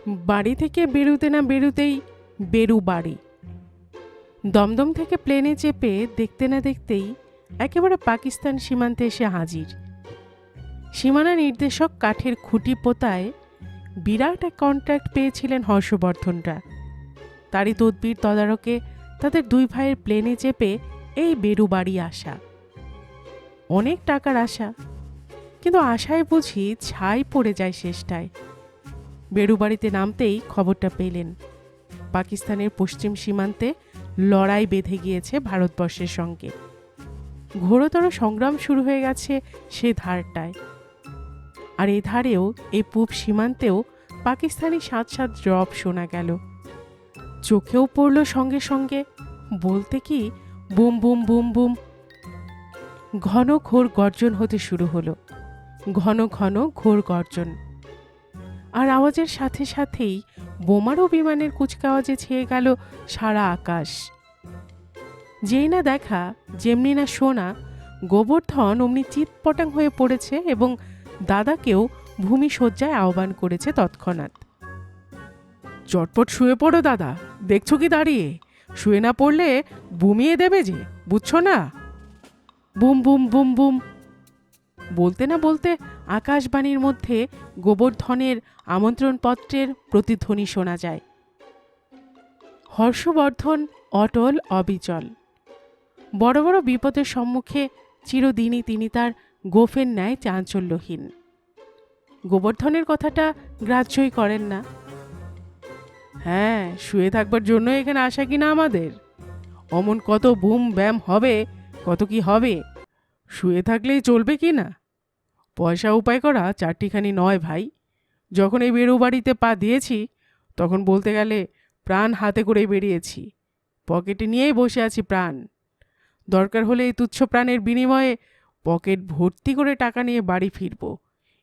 বাড়ি থেকে বেরোতে না বেরোতেই বেরু বাড়ি। দমদম থেকে প্লেনে চেপে দেখতে না দেখতেই একেবারে পাকিস্তান সীমান্তে এসে হাজির। সীমানা নির্দেশক কাঠের খুঁটি পোতায় বিরাট এক কন্ট্রাক্ট পেয়েছিলেন হর্ষবর্ধনরা। তারই তদবির তদারকে তাদের দুই ভাইয়ের প্লেনে চেপে এই বেরু বাড়ি আসা। অনেক টাকার আশা, কিন্তু আশায় বুঝি ছাই পড়ে যায় শেষটায়। বেরু বাড়িতে নামতেই খবরটা পেলেন পাকিস্তানের পশ্চিম সীমান্তে লড়াই বেঁধে গিয়েছে ভারতবর্ষের সঙ্গে। ঘোরতর সংগ্রাম শুরু হয়ে গেছে সে ধারটায়। আর এ ধারেও এই পূব সীমান্তেও পাকিস্তানি সাত সাত জব শোনা গেল। চোখেও পড়ল সঙ্গে সঙ্গে, বলতে কি বুম বুম বুম বুম। ঘন ঘোর গর্জন হতে শুরু হলো, ঘন ঘন ঘোর গর্জন। আর আওয়াজের সাথে সাথেই বোমারও বিমানের কুচকাওয়াজে ছেয়ে গেল সারা আকাশ। যেই না দেখা যেমনি না শোনা, গোবর্ধন অমনি চিৎপটাং হয়ে পড়েছে এবং দাদাকেও ভূমিশয্যায় আহ্বান করেছে তৎক্ষণাৎ। চটপট শুয়ে পড়ো দাদা, দেখছো কি দাঁড়িয়ে? শুয়ে না পড়লে বুমিয়ে দেবে যে, বুঝছো না? Boom boom boom boom. বলতে না বলতে আকাশবাণীর মধ্যে গোবর্ধনের আমন্ত্রণপত্রের প্রতিধ্বনি শোনা যায়। হর্ষবর্ধন অটল অবিচল। বড় বড় বিপদের সম্মুখে চিরদিনই তিনি তার গোফের ন্যায় চাঞ্চল্যহীন। গোবর্ধনের কথাটা গ্রাহ্যই করেন না। হ্যাঁ, শুয়ে থাকবার জন্য এখানে আসা কিনা আমাদের? অমন কত বুম ব্যাম হবে, কত কি হবে, শুয়ে থাকলেই চলবে কি না? পয়সা উপায় করা চারটিখানি নয় ভাই। যখন এই বেরু বাড়িতে পা দিয়েছি তখন বলতে গেলে প্রাণ হাতে করে বেরিয়েছি। পকেটে নিয়েই বসে আছি প্রাণ। দরকার হলে এই তুচ্ছ প্রাণের বিনিময়ে পকেট ভর্তি করে টাকা নিয়ে বাড়ি ফিরব,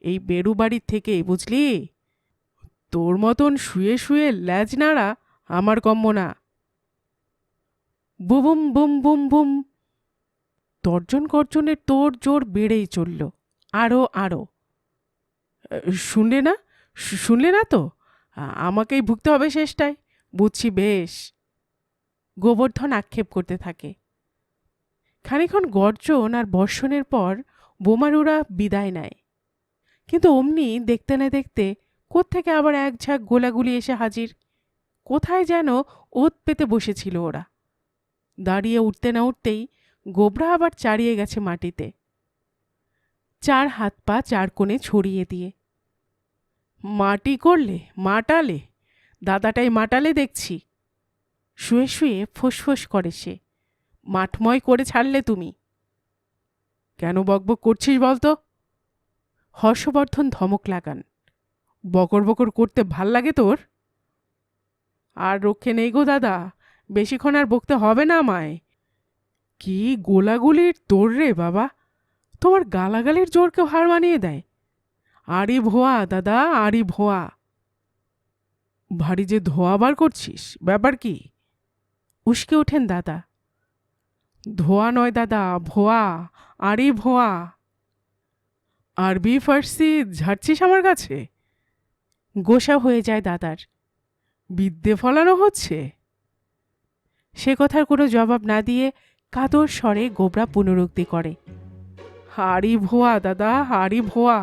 এই বেরু বাড়ির থেকে, বুঝলি? তোর মতন শুয়ে শুয়ে ল্যাজ নাড়া আমার কম্য না। বুবুম বুম বুম বুম। তর্জন গর্জনের তোর জোর বেড়েই চলল, আরও আরও। শুনলে না? শুনলে না তো? আমাকেই ভুগতে হবে শেষটায়, বুঝছি বেশ। গোবর্ধন আক্ষেপ করতে থাকে। খানিক্ষণ গর্জন আর বর্ষণের পর বোমারুরা বিদায় নেয়। কিন্তু অমনি দেখতে না দেখতে কোত্থেকে আবার এক ঝাঁক গোলাগুলি এসে হাজির। কোথায় যেন ওত পেতে বসেছিল ওরা। দাঁড়িয়ে উঠতে না উঠতেই গোবরা আবার চারিয়ে গেছে মাটিতে, চার হাত পা চার কোণে ছড়িয়ে দিয়ে। মাটি করলে, মাটালে, দাদাটাই মাটালে দেখছি। শুয়ে শুয়ে ফোঁস করে সে, মাঠময় করে ছাড়লে তুমি। কেন বকবক করছিস বলতো? হর্ষবর্ধন ধমক লাগান। বকর বকর করতে ভাল লাগে তোর? আর রক্ষে নেই গো দাদা, বেশিক্ষণ আর বকতে হবে না আমায়। কি গোলাগুলির তোর রে বাবা, তোমার গালাগালির জোরকে হার মানিয়ে দেয়। আরই ভোয়া দাদা, আরই ভোয়া। ভারী যে ধোয়া বার করছিস, ব্যাপার কি? উস্কে ওঠেন দাদা। ধোয়া নয় দাদা, ভোয়া, আরই ভোয়া। আরবি ফার্সি ঝাড়ছিস আমার কাছে? গোসা হয়ে যায় দাদার। বিদ্যে ফলানো হচ্ছে? সে কথার কোনো জবাব না দিয়ে কাতর স্বরে গোবরা পুনরুক্তি করে, হাড়ি ভোয়া দাদা, হাড়ি ভোয়া।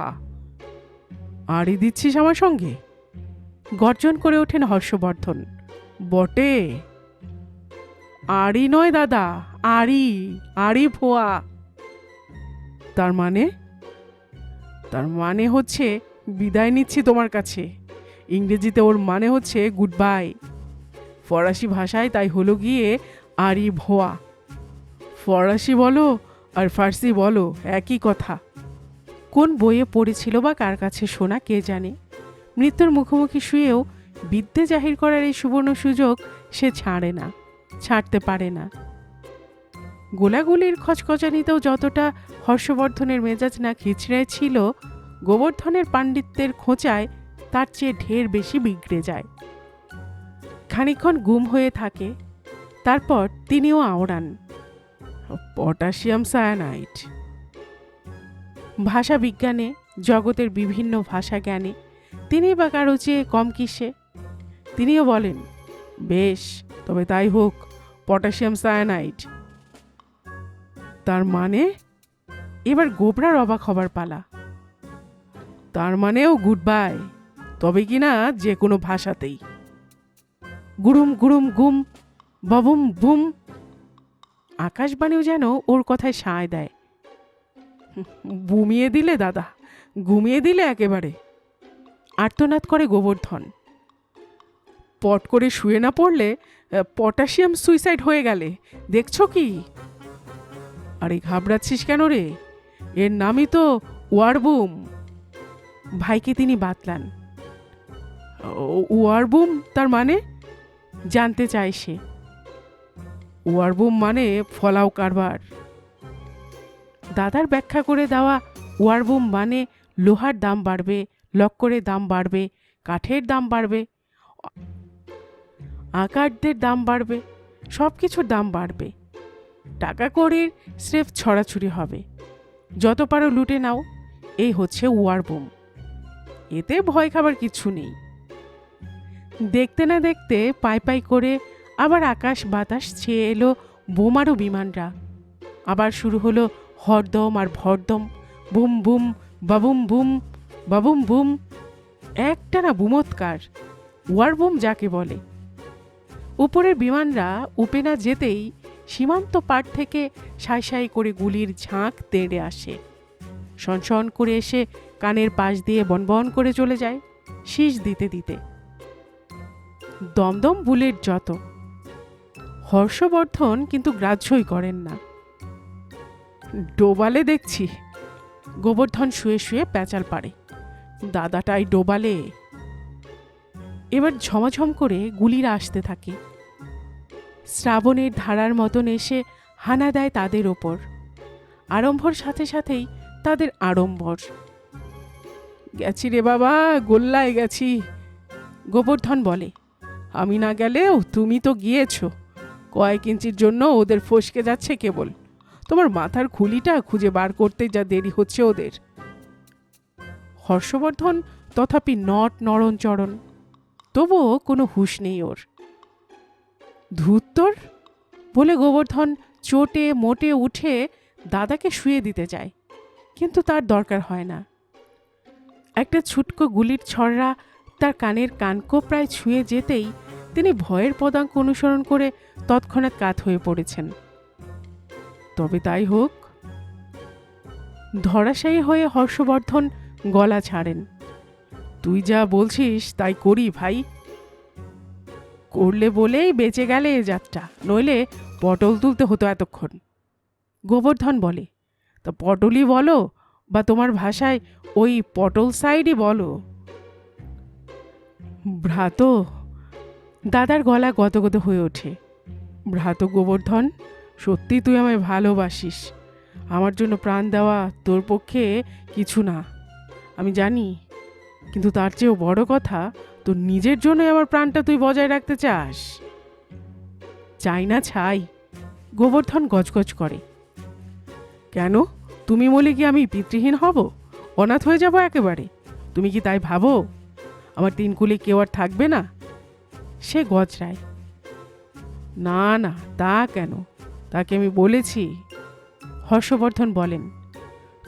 আড়ি দিচ্ছিস আমার সঙ্গে? গর্জন করে ওঠেন হর্ষবর্ধন। বটে? আড়ি নয় দাদা, আড়ি, আড়ি ভোয়া। তার মানে? তার মানে হচ্ছে বিদায় নিচ্ছি তোমার কাছে। ইংরেজিতে ওর মানে হচ্ছে গুড বাই। ফরাসি ভাষায় তাই হলো গিয়ে আরই ভোয়া। ফরাসি বলো আর ফার্সি বলো, একই কথা। কোন বইয়ে পড়েছিল বা কার কাছে শোনা কে জানে। মৃত্যুর মুখোমুখি শুয়েও বিদ্যে জাহির করার এই সুবর্ণ সুযোগ সে ছাড়ে না, ছাড়তে পারে না। গোলাগুলির খচখচানিতেও যতটা হর্ষবর্ধনের মেজাজ না খিচড়ে ছিল, গোবর্ধনের পাণ্ডিত্যের খোঁচায় তার চেয়ে ঢের বেশি বিগড়ে যায়। খানিকক্ষণ গুম হয়ে থাকে, তারপর তিনিও আওড়ান, পটাশিয়াম সায়ানাইড। ভাষা বিজ্ঞানে, জগতের বিভিন্ন ভাষা জ্ঞানে তিনি বা কারো চেয়ে কম কিসে? তিনিও বলেন, বেশ, তবে তাই হোক, পটাশিয়াম সায়ানাইড। তার মানে? এবার গোবরার অবাক হবার পালা। তার মানেও গুড বাই, তবে কিনা যে কোনো ভাষাতেই। গুড়ুম গুড়ুম গুম, বাবুম বুম। আকাশবাণীও যেন ওর কথায় সায় দেয়। বুমিয়ে দিলে দাদা, ঘুমিয়ে দিলে একেবারে, আর্তনাদ করে গোবর্ধন। পট করে শুয়ে না পড়লে পটাশিয়াম সুইসাইড হয়ে গেলে দেখছ কি? আরে ঘাবড়াচ্ছিস কেন রে? এর নামই তো ওয়ারবুম। ভাইকে তিনি বাতলান। ওয়ারবুম তার মানে? জানতে চায় সে। ওয়ারবুম মানে ফলাও কারবার। দাদার ব্যাখ্যা করে দেওয়া ওয়ারবুম মানে লোহার দাম বাড়বে, লক্করের দাম বাড়বে, কাঠের দাম বাড়বে, আকারদের দাম বাড়বে, সব কিছুর দাম বাড়বে। টাকা কড়ির স্রেফ ছড়াছড়ি হবে। যত পারো লুটে নাও, এই হচ্ছে ওয়ারবুম। এতে ভয় খাবার কিছু নেই। দেখতে না দেখতে পাই পাই করে আবার আকাশ বাতাস ছেয়ে এলো বোমারও বিমানরা। আবার শুরু হলো হরদম আর ভরদম, বুম বুম, বাবুম বুম, বাবুম বুম। একটানা বুমৎকার, ওয়ারবুম যাকে বলে। উপরের বিমানরা উপে না যেতেই সীমান্ত পার থেকে সাই সাই করে গুলির ঝাঁক তেড়ে আসে। সনসন করে এসে কানের পাশ দিয়ে বনবন করে চলে যায়, শীষ দিতে দিতে। দমদম বুলেট যত। হর্ষবর্ধন কিন্তু গ্রাহ্যই করেন না। ডোবালে দেখছি। গোবর্ধন শুয়ে শুয়ে প্যাচাল পাড়ে। দাদাটাই ডোবালে। এবার ঝমাঝম করে গুলিরা আসতে থাকে। শ্রাবণের ধারার মতন এসে হানা দেয় তাদের ওপর। আড়ম্বর সাথে সাথেই তাদের আড়ম্বর। গেছি রে বাবা, গোল্লায় গেছি। গোবর্ধন বলে, আমি না গেলেও তুমি তো গিয়েছ। কয়েক ইঞ্চির জন্য ওদের ফসকে যাচ্ছে কেবল। তোমার মাথার খুলিটা খুঁজে বার করতে যা দেরি হচ্ছে ওদের। হর্ষবর্ধন তথাপি নট নরণচরণ, তবুও কোনো হুঁশ নেই ওর। ধূত্তর বলে গোবর্ধন চোটে মোটে উঠে দাদাকে শুয়ে দিতে চায়, কিন্তু তার দরকার হয় না। একটা ছুটকো গুলির ছড়রা তার কানের কানকো প্রায় ছুঁয়ে যেতেই তিনি ভয়ের পদাঙ্ক অনুসরণ করে তৎক্ষণাৎ কাত হয়ে পড়েছেন। তবে তাই হোক। ধরাশায়ী হয়ে হর্ষবর্ধন গলা ছাড়েন। তুই যা বলছিস তাই করি ভাই। করলে বলেই বেঁচে গেলে এ যাত্রা, নইলে পটল তুলতে হতো এতক্ষণ। গোবর্ধন বলে, তা পটলই বলো, বা তোমার ভাষায় ওই পটল সাইডই বলো। ভ্রাত। দাদার গলা গদগদ হয়ে ওঠে। ভ্রাত গোবর্ধন, সত্যি তুই আমায় ভালোবাসিস। আমার জন্য প্রাণ দেওয়া তোর পক্ষে কিছু না, আমি জানি। কিন্তু তার চেয়েও বড় কথা, তোর নিজের জন্য আমার প্রাণটা তুই বজায় রাখতে চাস। চাই না ছাই। গোবর্ধন গজগজ করে। কেন? তুমি বলে কি আমি পিতৃহীন হব, অনাথ হয়ে যাব একেবারে? তুমি কি তাই ভাবো? আমার তিন কুলে কেউ আর থাকবে না? সে গজরায়। না না, তা কেন? তাকে আমি বলেছি। হর্ষবর্ধন বলেন,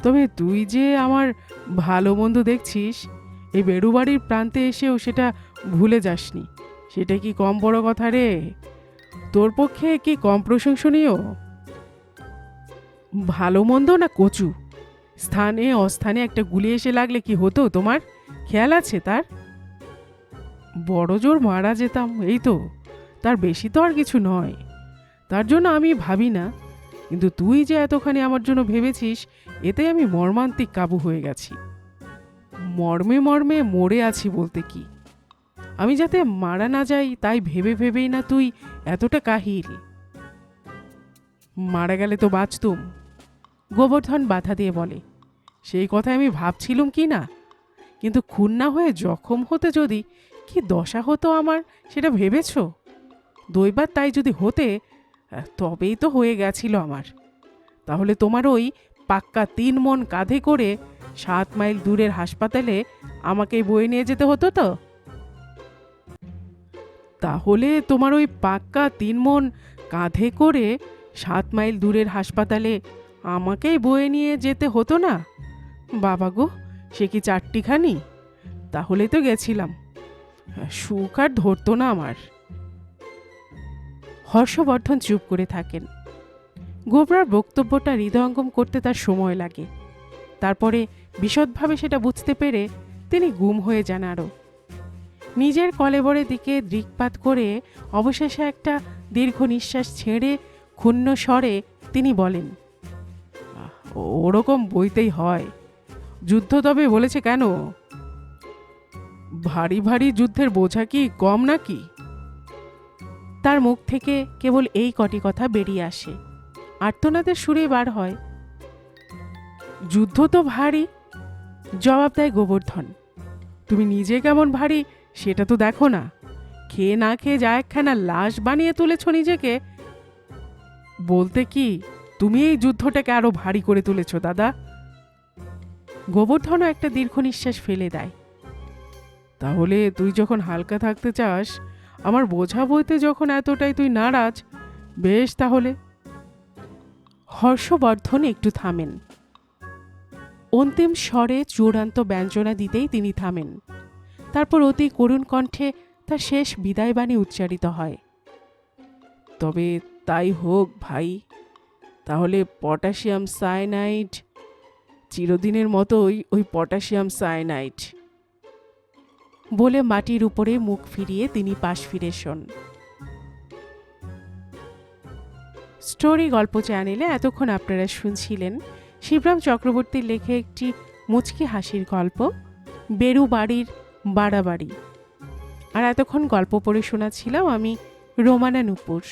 তবে তুই যে আমার ভালো মন্দ দেখছিস, এই বেড়ুবাড়ির প্রান্তে এসেও সেটা ভুলে যাসনি। সেটা কি কম বড় কথা রে? তোর পক্ষে কি কম প্রশংসনীয়? ভালো মন্দ না কচু, স্থানে অস্থানে একটা গুলি এসে লাগলে কি হতো তোমার খেয়াল আছে তার? বড় জোর মারা যেতাম, এই তো, তার বেশি তো আর কিছু নয়। তার জন্য আমি ভাবি না, কিন্তু তুই যে এতখানি আমার জন্য ভেবেছিস, এতে আমি মর্মান্তিক কাবু হয়ে গেছি। মর্মে মর্মে মরে আছি বলতে কি, আমি যাতে মারা না যাই তাই ভেবে ভেবেই না তুই এতটা কাহিল। মারা গেলে তো বাঁচতুম। গোবর্ধন বাধা দিয়ে বলে, সেই কথা আমি ভাবছিলুম কি না, কিন্তু খুন না হয়ে জখম হতে যদি কি দশা হতো আমার, সেটা ভেবেছ? দৈবাত তাই যদি হতে, তবেই তো হয়ে গেছিল আমার। তাহলে তোমার ওই পাক্কা 3 মণ কাঁধে করে 7 মাইল দূরের হাসপাতালে আমাকেই বয়ে নিয়ে যেতে হতো তো। তাহলে তোমার ওই পাক্কা 3 মণ কাঁধে করে 7 মাইল দূরের হাসপাতালে আমাকেই বয়ে নিয়ে যেতে হতো না? বাবা গো, সে কি চারটিখানি? তাহলে তো গেছিলাম, সুখ আর ধরতো না আমার। হর্ষবর্ধন চুপ করে থাকেন। গোবরার বক্তব্যটা হৃদয়ঙ্গম করতে তার সময় লাগে। তারপরে বিশদভাবে সেটা বুঝতে পেরে তিনি গুম হয়ে যান আরও। নিজের কলেবরের দিকে দৃকপাত করে অবশেষে একটা দীর্ঘ নিঃশ্বাস ছেড়ে ক্ষুণ্ণ স্বরে তিনি বলেন, ওরকম বইতেই হয়। যুদ্ধ তবে বলেছে কেন? ভারী ভারী যুদ্ধের বোঝা কি কম নাকি? তার মুখ থেকে কেবল এই কটি কথা বেরিয়ে আসে, আর্তনাদের সুরে বার হয়। যুদ্ধ তো ভারী, জবাব দেয় গোবর্ধন। তুমি নিজে কেমন ভারী সেটা তো দেখো না। খেয়ে না খেয়ে যা একখানা লাশ বানিয়ে তুলেছ নিজেকে। বলতে কি তুমি এই যুদ্ধটাকে আরো ভারী করে তুলেছ দাদা। গোবর্ধনও একটা দীর্ঘ নিঃশ্বাস ফেলে দেয়। তাহলে তুই যখন হালকা থাকতে চাস, আমার বোঝা বইতে যখন এতটাই তুই নারাজ, বেশ তাহলে। হর্ষবর্ধন একটু থামেন। অন্তিম স্বরে চূড়ান্ত ব্যঞ্জনা দিতেই তিনি থামেন। তারপর অতি করুণ কণ্ঠে তার শেষ বিদায়বাণী উচ্চারিত হয়। তবে তাই হোক ভাই, তাহলে পটাশিয়াম সায়ানাইড, চিরদিনের মতোই ওই পটাশিয়াম সায়ানাইড। বলে মাটির উপরে মুখ ফিরিয়ে তিনি পাশ ফিরে শোন। স্টোরি গল্প চ্যানেলে এতক্ষণ আপনারা শুনছিলেন শিবরাম চক্রবর্তীর লেখে একটি মুচকি হাসির গল্প, বেরু বাড়ির বাড়াবাড়ি। আর এতক্ষণ গল্প পড়ে শোনাচ্ছিলাম আমি রোমানা নুপুর।